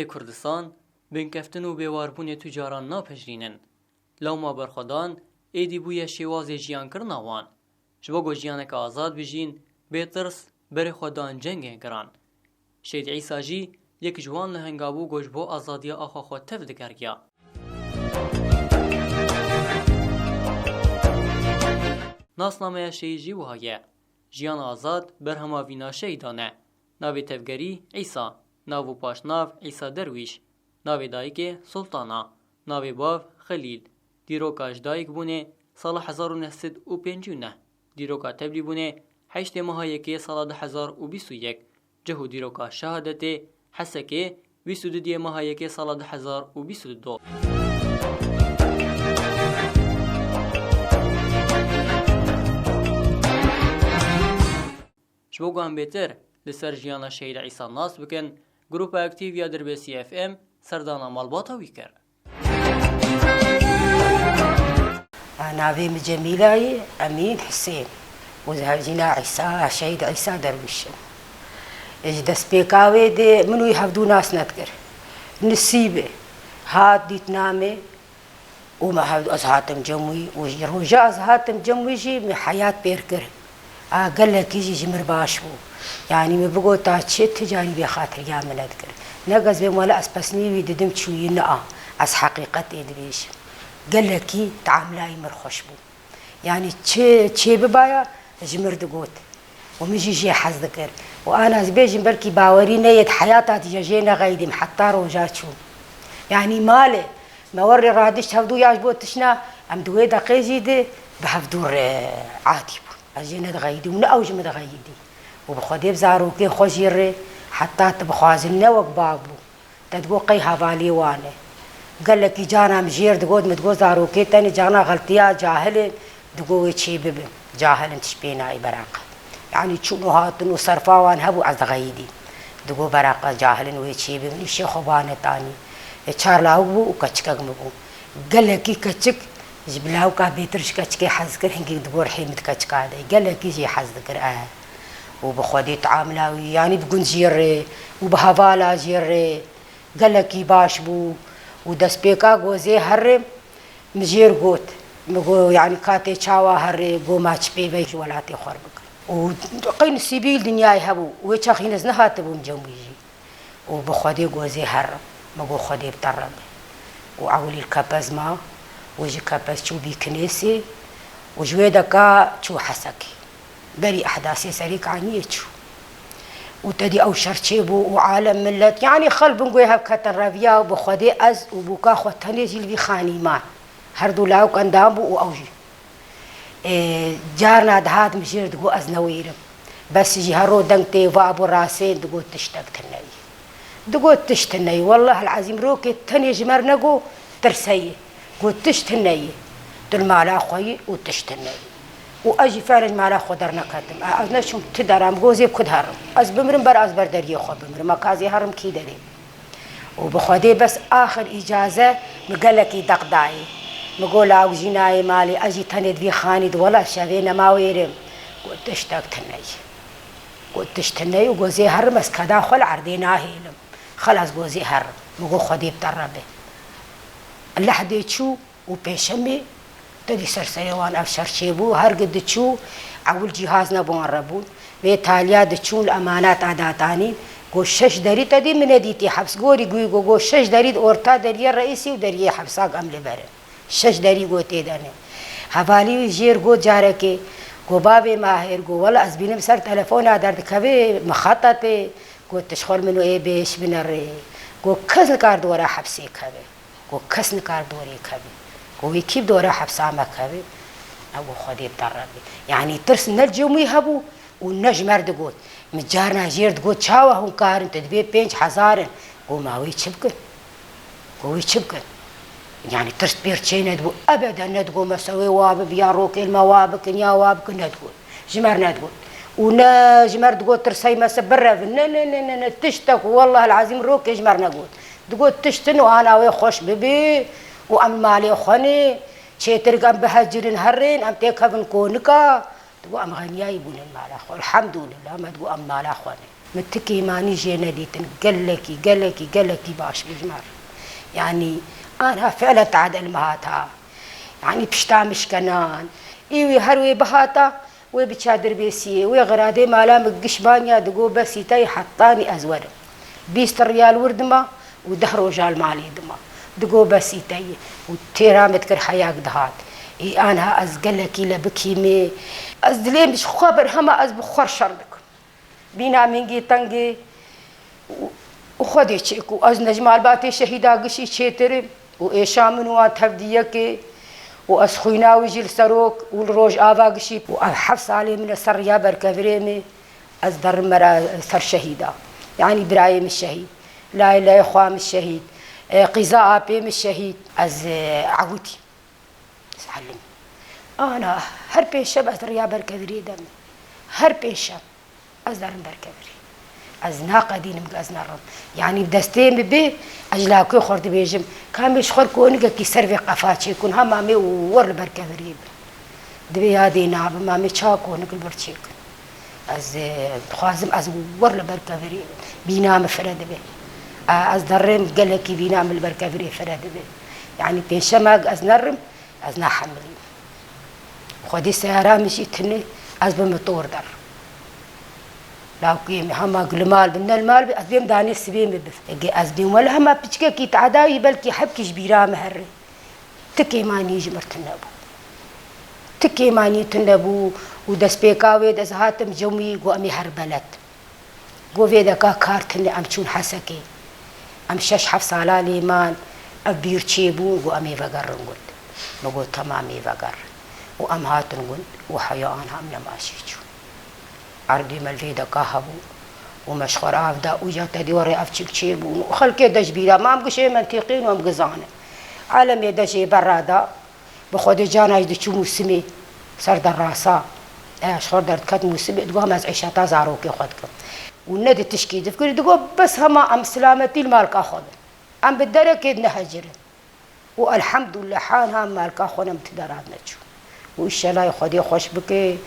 هەندێک کوردستان بنکەفتن و بێواربوونێ توجاران ناپەژرینن. لەو مابەرخۆدان ئێدی بوویە شێوازێ ژیانکردناوان ji bo ku jiyaneka azad bijîn bêtirs berê xwedan cengên giran. Şêd Îsa jî yek ji wan li hengabû ku ji bo azadiya axa xwe tev digergiya. Nasnameya şêyî jî wiha ye. Jiyana azad berhema vînaşeyî dane. Navê tevgerî Îsa, nav û paşnav Îsa Derwîş, navê dayîkê Sultana, navê bav Xelîl. Dîroka ji dayîk bûnê sala 1959. Dîroka tevlî bûnê heştê meha yekê sala 2021. Cih û dîroka şehadetê Hesekê 22 meha yekê sala 2022. Ji bo ku em bêtir li ser jiyana Şehîd Îsa nas bikin, Grupa Aktîv ya Dirbêsî FM serdana malbata wî kir. ناوي جميلة أمين حسين وزهرجنا عيسى شهيد عيسى درويش دس بيكاوي دي منو يحفظو ناس نذكر نسيبه هاد دي تنامي وما حفظو أزهاتم جموي وروجا أزهاتم جموي جي من حياة بيركر قال لك يجي جمر باشبو يعني مبقو تاتشت تجاني بخاطر يا من أذكر نقص بمولا أسبسني ويددم تشوي نقا أس حقيقتي دبيش قال لك تعاملاي مرخشبو يعني تشي ببايا جمر دقوت ومجي جي حز ذكر وانا زبيج بركي باوري نيت حياتي جينا غيدي محطار وجاتشو يعني مالي ما وري رادش تهودو يعجبو تشنا ام دوي دقيجي دي بحفدور عادي اجينا غيدي ونأوج مد غيدي وبخدي بزاروكي خوجيري حتى تبخازلنا وقبابو تدقو قيها بالي وانا قال لك جانا مجير دقود متقول زاروكي تاني جانا غلطيا جاهل دقوي تشي ببن جاهل تشبينا اي براقه يعني تشونو هاتن وصرفاوان هبو عز غيدي دقو براقه جاهل ويتشي ببن الشيخ بانه تاني تشارلاو بو وكتشكك مبو قال لك كتشك جبلاو كا بيترش كتشكي حزكر هنجي دقور حيمت كتشكا قال لك يجي حزكر وبخودي تعاملاوي يعني بقون جيري وبهفالا جيري قال لك باش بو ودس بيكا غوزي هرم مجير غوت مغو يعني كاتي تشاوا هري غو ماتش بيبي ولاتي خربك وقين سيبيل دنياي هبو ويتشاخين زنهات بو مجويجي وبخدي غوزي هرم مغو خدي بطرب وعولي الكباز ما وجي كباز شو بيكنيسي وجويدكا شو حسكي بري احداثي سريك عني شو وتدي أو شرشيبو وعالم ملت يعني خل بنقول هبكة الربيع وبخدي أز وبوكا خوتني جيل في خاني ما هردو لاو كان دابو وأوجي جارنا دهات مشير دقو أز نويرم بس جي هرو دنتي وابو راسين دقو تشتاق تناي دقو تشتناي والله العظيم روكي تاني جمر نقو ترسي قو تشتناي دل مالا خوي وتشتناي واجي فعلا ما لا خدرنا كاتم ازنا شو تدرام جوزي كدهرم از بمرم بر از بردري خو بمرم مكازي هرم كي دري وبخدي بس اخر اجازه مقلك دقداي مقول او جناي مالي اجي تند في خاند ولا شافينا ما ويرم قلت اشتاق تناي قلت اشتناي وجوزي هرم بس كدا خل عردينا هيلم خلاص جوزي هرم مقول خدي بتربه اللحد شو وبيشمي تدي سرسيوان أفشر شيبو هرقد تشو أول جهاز نبون ربون بيتاليا دتشو الأمانات عاداتاني قو شش دري تدي من ديتي حبس قوري قو شش دري أورتا دري الرئيسي ودري حبساق أمل بره شش دري قو تيداني حوالي جير قو جاركي قو بابي ماهر قو ولا أزبيني بسر تلفون عدرد كبي مخططي قو تشخل منو إيه بيش بنري قو كسن كار دورا حبسي كبي قو كسن كار دوري كبي وي كيف دورا حبسا مكابي أو خدي بطربي يعني ترس نرجم يهبو والنج مرد قوت متجارنا جيرد قوت شاوه هم كارن تدبي بينج حزارن وما وي تشبكن وي تشبكن يعني ترس بيرتشي ندقو أبدا ندقو مسوي وابب يا روكي الموابك يا وابك ندقو جمر ندقو ونجمر دقو ترسي ما سبرة تشتك والله العظيم روكي جمر نقول دقو تشتن وأنا وي خوش ببي وأم مالي خوني شيء ترقم بهجرين هرين أم تكفن كونكا تقول أم غنياي بون المال أخو الحمد لله ما تقول أم مال أخواني متكي ماني جيناديتن قلكي باش بجمار. يعني أنا فعلا تعدل مهاتها يعني بشتامش كنان إيوي هروي بهاتا وبتشادر بيسي وغرادي مالام قشبانيا دقو بسي تاي حطاني أزور 20 ريال وردما ودهرو جال مالي دما دقو بسي تاي وتيرامت كر حياك دهات إي أنا أزقلكي لبكي مي أزدلي مش خبر هما أزبخور شربك بينا منجي تنجي وخدي تشيكو أز نجمال باتي شهيدا قشي تشيتري وإيشا منوان تفديكي وأز خويناوي جيل سروك والروج آفا قشي وحفص علي من السريا بركفريمي أز در مرا سر شهيدا يعني برايم الشهيد لا إله إلا إخوام الشهيد قزاء بيم الشهيد أز عودي سعلم أنا هر بيشب أز ريا بركفري دم هر بيشب أز در بركفري از ناقدين مقاز نرم يعني بدستين بي اجلاكو خورد بيجم كامش خور كونيكا كي سرفي قفاتشي يكون هم مامي ور بركه غريب دبي هادي ناب مامي تشاكو نقل برتشيك از خوازم از ور بركه غريب بينام فرد بي از درم قالكي بينام البركه غريب فرد بي يعني بين شماق از نرم از نحملين خدي سيارة مشي تني از بمطور در لا قيمة هما قلمال من المال أزبيم داني السبيم بف أزبيم ولا هما بتشكي كي تعداوي بلكي حبكي جبيرا مهري تكي ماني جمر تنبو تكي ماني تنبو ودس بيكاوي دس هاتم جومي قو أمي هربلت قو فيدا كارتني أم تشون حسكي أم شش حفص على ليمان أبير تشيبو قو أمي فقر نقول نقول تمامي فقر وأم هات نقول وحيوان هم نماشيشو عربي ملفيدا كهبو ومشخور عفدا وجاتا دي وري أفتشك تشيبون وخلقي دجبيلا ما مقشي منطقين ومقزانة عالم يدجي برادا بخودي جانا يدي تشو موسمي سر در راسا اشخور در كت موسمي تقول هم از عيشاتا زاروكي خودكم والندي تشكي تفكري تقول بس هما أم سلامتي المالك أخذ أم بالدرك نهجر والحمد لله حان هم مالك أخونا متدرات نجو وإيش لا يخدي خوش بكي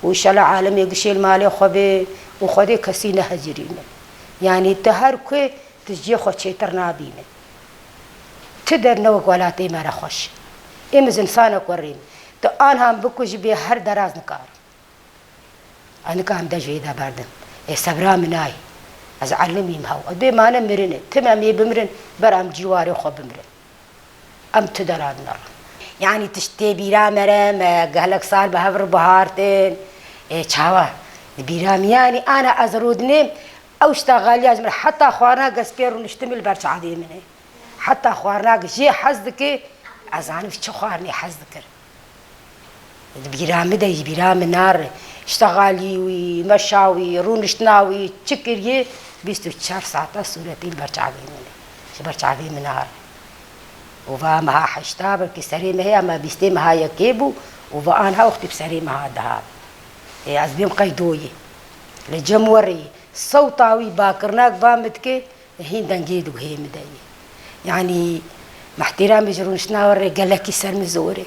وإيش لا عالم يقشي المال خبي وخدي كسينة هجرينه يعني تهركي تجي خوش ترنابينه تدر نوك ولا تيمار خوش إمز إنسانك ورين تو أنا هم بكوش بيه هر دراز نكار أنا كام دجوي دا باردم صبرا مناي از علمي مهو أدي ما أنا مرنة تمامي بمرن برام جواري خو بمرن أم تدراد نار يعني تشتي بيرا مرم قالك صار بهبر بهارتين شاوا بيرام يعني أنا أزرودني أو اشتغل يا حتى خوارنا قسبير ونشتمل برش عادي منه حتى خوارنا جي حزدك أزاني في شو خوارني حزدك بيرام ده بيرام نار اشتغالي ومشاوي رونشتناوي تشكريه 24 ساعة سورتين برش عادي منه شو برش عادي من نار وفامها حشتاب الكسرين هي ما بيستمها يكيبو وفانها اختي بسريمها دهاب أزبيم قيدوي لجموري صوتاوي باكرناك بامتكي هين دنجيد وهي مداي يعني محترام يجرون شناوري قال لك يسر مزوري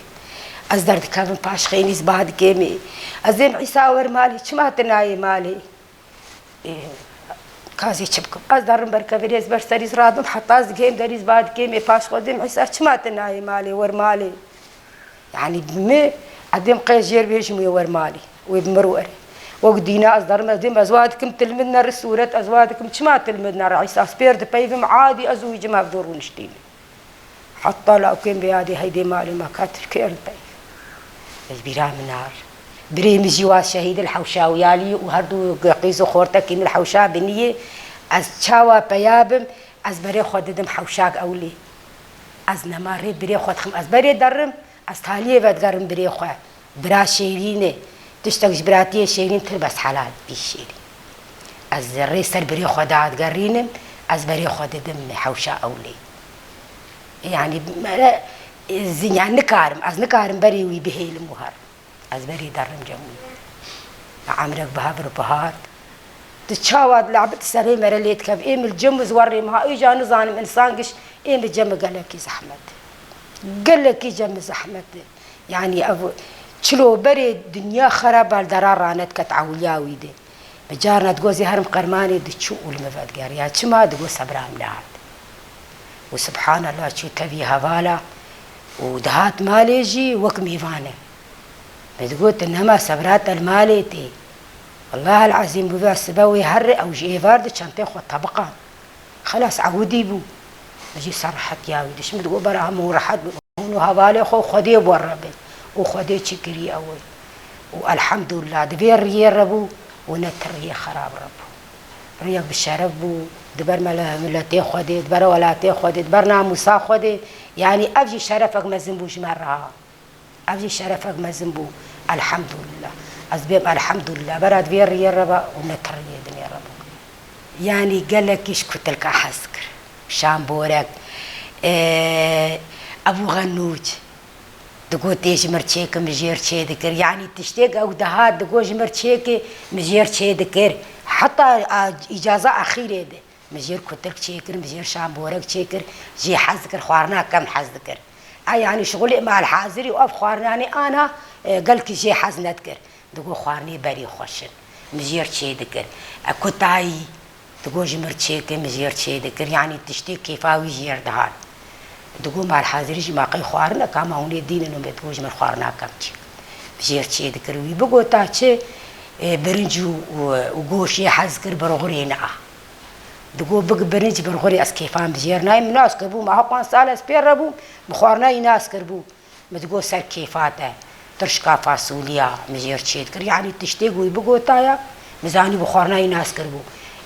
أزدرت كابن باش خينيز بعد كيمي أزيم عيساور مالي شماتناي مالي كازي تشبكم أزدرن بركفريز برسريز رادم حتى أزجيم دريز بعد كيمي باش خدم عيسا شماتناي مالي ور مالي يعني بمي أديم قيجير بيجمي ور مالي وبمروري وقدينا أصدر مزدم أزوادكم تلمدنا رسورة أزوادكم شما تلمدنا رئيس أسبيرد بيفم عادي أزوج ما بدورون نشتيني حتى لو كان بيادي هيدي مالي ما كاتر كيرتي البيرام نار بريم جواز شهيد الحوشاوي يالي وهردو قيزو خورتك إن الحوشا بنية أز شاوا بيابم أز بري خوددم حوشاك أولي أز نماري بري خودخم أز بري درم أز تاليه بدقرم بري خوا برا شيريني تشتغل جبراتيه شيرين تلبس حلال بيشيري از الريسر بري خدات قرينم از بري خددم حوشا أولي يعني يعني نكارم از نكارم بري ويبهيل مهر از بري درم جميل عمرك بهابر بهار تتشاود لعبت سري مرليت كف إيم الجم زوري مها إيجا نظام إنسان قش إيم الجم قال لك زحمت قال لك جم زحمت يعني أبو شلو بري الدنيا خراب الدرار رانت كتعولياوي دي بجارنا تقوزي هرم قرماني دتشو والمفاد قال يا شما تقول صبرام نهاد وسبحان الله شو تبي هوالا ودهات ماليجي وكميفانه بتقول انما صبرات الماليتي والله العظيم ببا سبوي هر او جي فارد شانتي خو طبقان خلاص عودي بو اجي صرحت يا ودش متقول براهم ورحت هونو هوالي خو خدي وربي وخدي شكري اول والحمد لله دبير يربو ونتر خراب ربو ريق بالشرف بو دبر ملتين خدي دبر ولاتين خدي دبر ناموسا خدي يعني ابجي شرفك ما زنبوش مرها ابجي شرفك ما زنبو الحمد لله أسباب الحمد لله براد فير يربا ونتر يدني ربا يعني قال لك إيش كنت لك حسكر شام بورك أبو غنوج تقول تيج مرتشيك مجير شيء ذكر يعني تشتاق أو دهات تقول مرتشيك مجير شيء ذكر حتى إجازة أخيرة ده مجير كنت لك شيكر مجير شام بورك شيكر جي حذكر خوارنا كم حذكر يعني شغلي مع الحاضري وأف خوارناني أنا قالك جي حز نذكر تقول خوارني بري خوشن مجير شي ذكر كتاي تقول جمر شيك مجير شي ذكر يعني تشتي كيفاوي جير دهان تقول مع الحاضري ما قي خوارنا كما هوني دين انه بتقول جمر خوارنا كم مجير شي ذكر ويبقوا تاچه برنجو وغوشي حذكر برغرينا تقول بق برنج برغري اس كيفان بجير ناي ناس كبو ما هو سال اس بيربو بخوارنا ناس كربو ما تقول سر كيفاته ترشكا فاصوليا مجير شيد كر يعني تشتي قوي بقوتايا مزاني بخورنا ناس كربو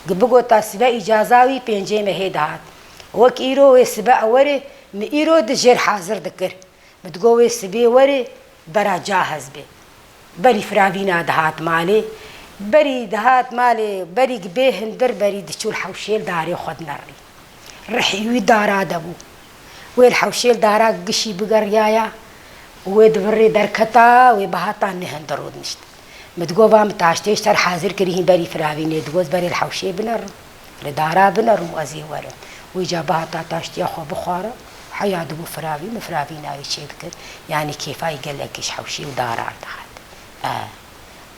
بقوتا سبا اجازاوي بينجي مهدات وك ايرو سبا اوري ميرو دجير حاضر دكر بتقوي سبي وري برا جاهز بي بري فراوينا دهات مالي بري دهات مالي بري قبيه هندر بري دشو الحوشيل داري خد نري رحيوي دارا دبو والحوشيل دارا قشي بقريايا ويدبري دركتا ويبهاتا نهندرود نشت متقو بام تاشتيش تر حاضر كريهن بري فراويني دقوز بري الحوشي بنر لدارا بنر وازي ورم ويجا بهاتا تاشتي اخو بخارا حيا دبو فراوي مفراوينا يشيدكر يعني كيفاي قال لك ايش حوشي ودارا تحت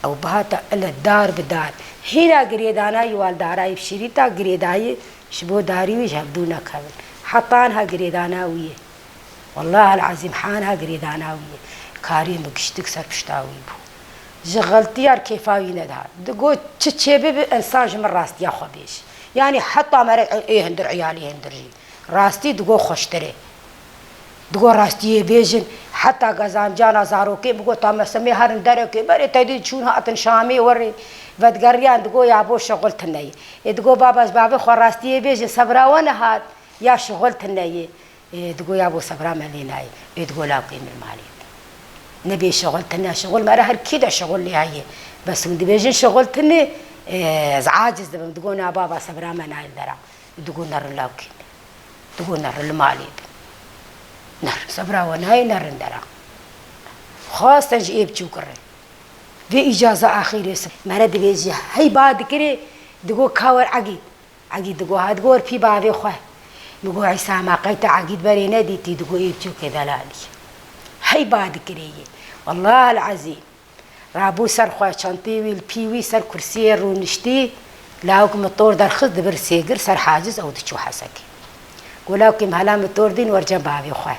او بهاتا الا الدار بدار هنا قريدانا يوال دارا يبشريتا قريداي شبو داري ويجهبدونا كابل حطانها قريدانا ويه والله العظيم حانها قريداناوية كاري مقشتك سر بشتاوي بو جغلتيار كيفاوي ندها دقو تشيبي انسان جمر راستي يا خبيش يعني حتى مرة ايه هندر عيالي هندرجي راستي دقو خوشتري دقو راستي بيجن حتى قزام جانا زاروكي بقو تاما سمي هرن داروكي بري تايدي شونها اتن شامي وري بدقريان دقو يا ابو شغل تنيي دقو باباش بابي خو راستي بيجن صبراوانا هاد يا شغل تنيي تقول يا ابو صبرا ماليناي تقول لا قيم المالي نبي شغلتنا شغل ما راه كذا شغل لي هي بس ندي بيجي شغلتني عاجز تقول يا بابا صبرا ما نايل درا تقول نر لا قيم تقول نر المالي نر صبرا وناي نر درا خاص تجيب شكر في اجازه اخيره ما رد بيجي هي بعد كده تقول كاور عقيد تقول هاد تقول في بابي خوه مقو عيسى ما قيت عقيد بري ناديتي تقول يبتو كذا لالي هاي بعد كريه والله العظيم رابو سر خواه شانتيوي البيوي سر كرسي رونشتي لاوك مطور در خذ برسيقر سر حاجز او تشو حسكي قولاوكي مهلا مطور دين ورجا بابي خواه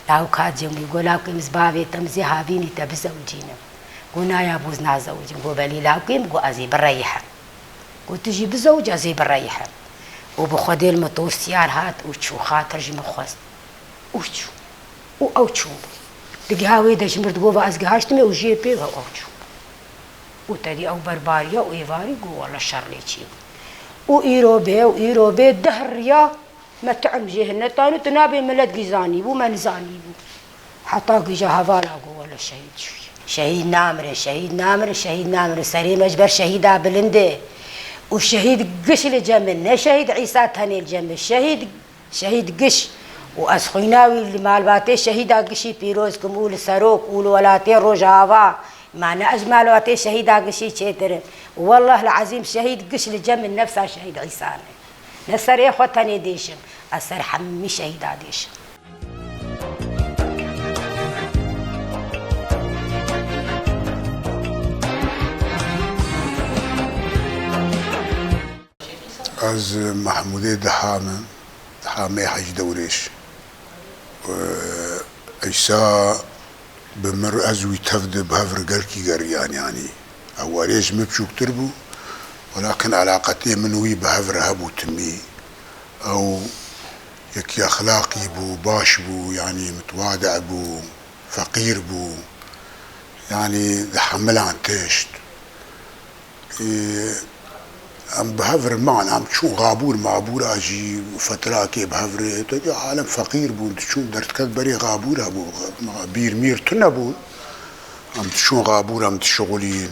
لاوك هاجم قولاوكي مزبابي تمزي هابيني تبزوجينا قلنا يا بوز نازوجين قو بالي لاوكي مقو ازي بريحة قو تجي بزوج ازي بريحة وبخدي المطور سيار هات وشو خاطر جي مخوست وشو وأوشو دقهاوي داش مرتقوبة أزقهاشتمي وجي بيغا أوشو وتدي أو برباريا وإيفاري قو والله شر ليشيو وإيروبي دهريا ما تعم جيه النتانو تنابي ملد جيزاني بو ما نزاني بو حتى جا هفالا قو والله شهيد نامر سري مجبر شهيدا بلنده والشهيد قش الجمل شهيد عيسى تاني الجمل شهيد قش وأسخيناوي اللي مالباتي شهيدا قشي بيروز كمول سروق ولاتي رجاوا معنا أجمل واتي شهيدا قشي تشتر والله العظيم شهيد قش الجمل نفسها شهيد عيسى نسر يا خوتاني ديشم أسر حمي شهيدا ديشم از محمود دحامه حج دوريش عيسى بمر ازوي تفد بهفر قلكي قريان يعني اوليش مبشوك تربو ولكن علاقتي منوي بهفر هبو تمي او يكي اخلاقي بو باش بو يعني متواضع بو فقير بو يعني دحمل عن تشت ام بهفر معنا عم تشون غابور معبور اجي فترة كي بهفر تجي عالم فقير بون تشون درت كبري غابور ابو بير مير تنبو عم تشون غابور عم تشغلين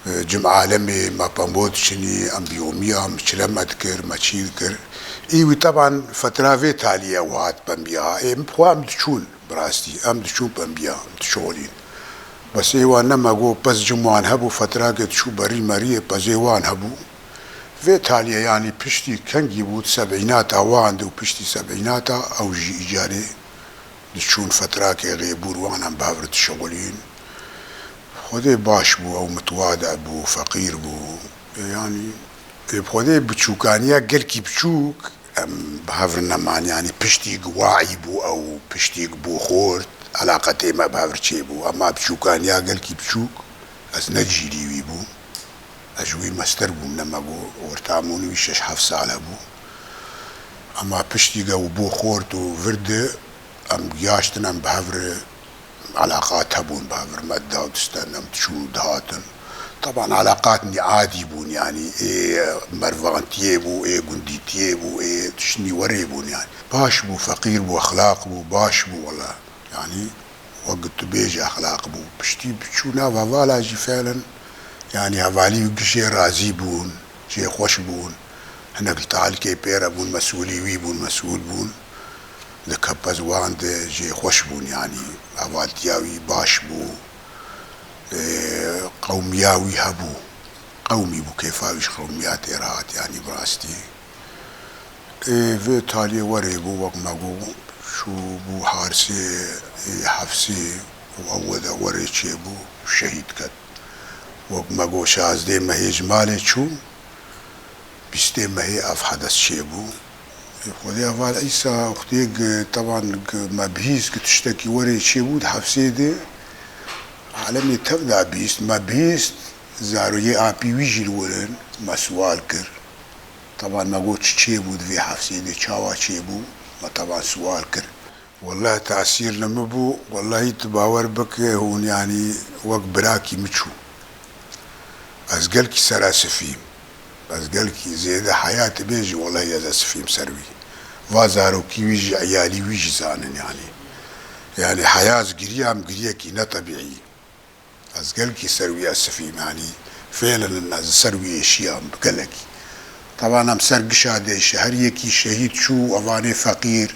جمع عالمي ما بموت شني ام بيوميا ام شلم اذكر ما شي ذكر ايوي طبعا فترة في تالية وعد بمبيا اي مبخوا ام تشون براستي ام تشون بمبيا ام تشغلين بس ايوان ما جو بس جمعان هبو فترة قد شو بري مريه بس ايوان هبو في تالية يعني بشتي كان جيبوت سبعينات اوان دو بشتي سبعينات او جي ايجاري دشون فترة كي غيبور وانا بهفرت الشغلين خذي باش بو او متواضع بو فقير بو يعني خذي بتشوكانيا قلكي بتشوك بهفرنا مان يعني بشتي واعي بو او بشتي بو خورت علاقتي ما بهفر شي بو اما بشوكانيا قلكي بتشوك از نجي لي بو اجوي مستر بو منما بو ورتاموني ويشش حفص على بو اما بشتي قو بو خورت وفرد ام قياشتن ام بهفر علاقات هبون بهفر مدى ودستن ام تشو دهاتن طبعا علاقاتني عادي بون يعني ايه مرفانتيه بو ايه قنديتيه بو ايه تشني وري بون يعني باش بو فقير بو اخلاق بو باش بو والله يعني وقت بيجي اخلاق بو بشتي بتشونا فافالا جي فعلا يعني هفالي شي راضي بون شي خوش بون هناك تعال كي بيرا بون مسؤولي وي بون مسؤول بون ذكبز واند جي خوش بون يعني هفالتياوي باش بو قومياوي هبو قومي بو كيفاويش قوميات إرهات يعني براستي في تالي وري بو وقت ماقو شو بو حارسي حفسي وأودا وري شي بو شهيد كد وقت ماقو شازدي ما هي جمالي شو بيستي ما هي أف حدث شي بو خذي أفعال عيسى أختيك طبعا ما بهيس تشتكي وري شي بو حفسي دي عالمي تبدأ بيست ما بيست زاروية آبي ويجي الولن ما سوال كر طبعا ما قلت تشيبو في حفسي دي شاوا تشيبو ما طبعا سوال كر والله تأثير لمبو والله تباور بك هون يعني وقت براكي متشو أزقلكي سراسفيم أزقلكي زيادة حياة بيجي والله يزا سفيم سروي وازاروكي ويجي عيالي ويجي زانن يعني حياة قريام قريكي نا طبيعي از قلكي سروي السفيم يعني فعلا الناس سروي اشياء بقلكي طبعا ام سرقش هذا الشهر يكي شهيد شو افاني فقير